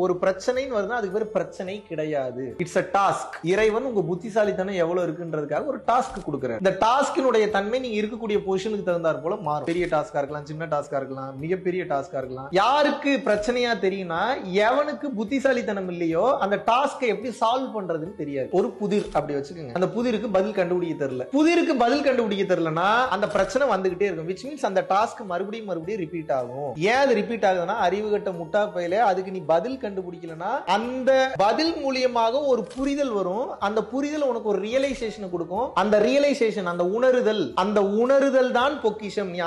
ஒரு பிரச்சனைன்னு வருதுன்னா அதுக்கு பேர் பிரச்சனை கிடையாது. It's a task. இறைவன் உங்க புத்திசாலித்தனம் எவ்வளவு இருக்குன்றதுக்காக ஒரு டாஸ்க் கொடுக்குறாரு. இந்த டாஸ்கினுடைய தன்மை நீங்க இருக்கக்கூடிய பொசிஷனுக்கு தகுந்தாற் போல மாறும். பெரிய டாஸ்கா இருக்கலாம், சின்ன டாஸ்கா இருக்கலாம், மிகப்பெரிய டாஸ்கா இருக்கலாம். யாருக்கு பிரச்சனையா தெரியும்னா எவனுக்கு புத்திசாலித்தனம் இல்லையோ அந்த டாஸ்கை எப்படி சால்வ் பண்றதுன்னு தெரியாது. ஒரு புதிர் அப்படி வச்சுக்கோங்க. அந்த புதிருக்கு பதில் கண்டுபிடிக்க தெரியல. புதிருக்கு பதில் கண்டுபிடிக்க தெரியலனா அந்த பிரச்சனை வந்துகிட்டே இருக்கும். which means அந்த டாஸ்க் மறுபடியும் ரிப்பீட் ஆகும். ஏன் அது ரிப்பீட் ஆகுதுன்னா அறிவுகட்ட முட்டா பையில அதுக்கு நீ பதில் கண்டுபிடிக்கலனா அந்த பதில் மூலியமாக ஒரு புரிதல் வரும். அந்த புரிதல் உனக்கு ஒரு ரியலைசேஷன் கொடுக்கும். அந்த ரியலைசேஷன், அந்த உணருதல் தான் பொக்கிஷம். நீ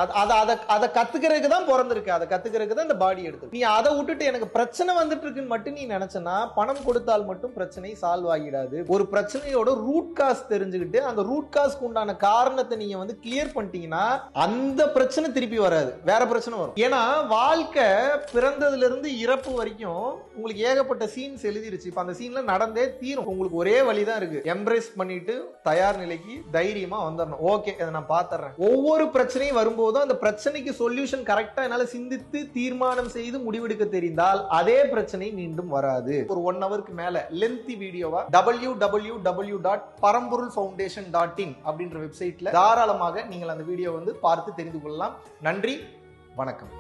அதை கத்துக்கிறதுக்கு தான் பிறந்திருக்கு. அதை கத்துக்கிறதுக்கு தான் இந்த பாடி எடுத்து. நீ அதை விட்டுட்டு எனக்கு பிரச்சனை வந்துட்டு இருக்குன்னு மட்டும் நீ நினைச்சனா பணம் கொடுத்தால் மட்டும் பிரச்சனை சால்வ் ஆகிடாது. ஒரு பிரச்சனையோட ரூட் காஸ் தெரிஞ்சுக்கிட்டு அந்த ரூட் காஸ்க்கு உண்டான காரணத்தை நீங்க கிளியர் பண்ணிட்டீங்கன்னா அந்த பிரச்சனை திருப்பி வராது, வேற பிரச்சனை வரும். ஏன்னா வாழ்க்கை பிறந்ததுல இருந்து இறப்பு வரைக்கும் உங்களுக்கு ஏகப்பட்ட சீன்ஸ் எழுதிருச்சு. இப்ப அந்த சீன்ல நடந்தே தீரும். உங்களுக்கு ஒரே வழிதான் இருக்கு. எம்ப்ரேஸ் பண்ணிட்டு தயார் நிலைக்கு தைரியமா வந்துடணும். ஓகே, அதை நான் பாத்துறேன். ஒவ்வொரு பிரச்சனையும் வரும்போதும் அந்த பிரச்சனைக்கு சொல்யூஷன் கரெக்டா என்னால சிந்தித்து தீர்மானம் செய்து முடிவெடுக்க தெரிந்தால் அதே பிரச்சனை மீண்டும் வராது. ஒரு 1 ஹவருக்கு மேல லென்த்தி வீடியோவா www.paramporulfoundation.in அப்படின்ற வெப்சைட்ல தாராளமாக நீங்கள் அந்த வீடியோ பார்த்து தெரிந்து கொள்ளலாம். நன்றி, வணக்கம்.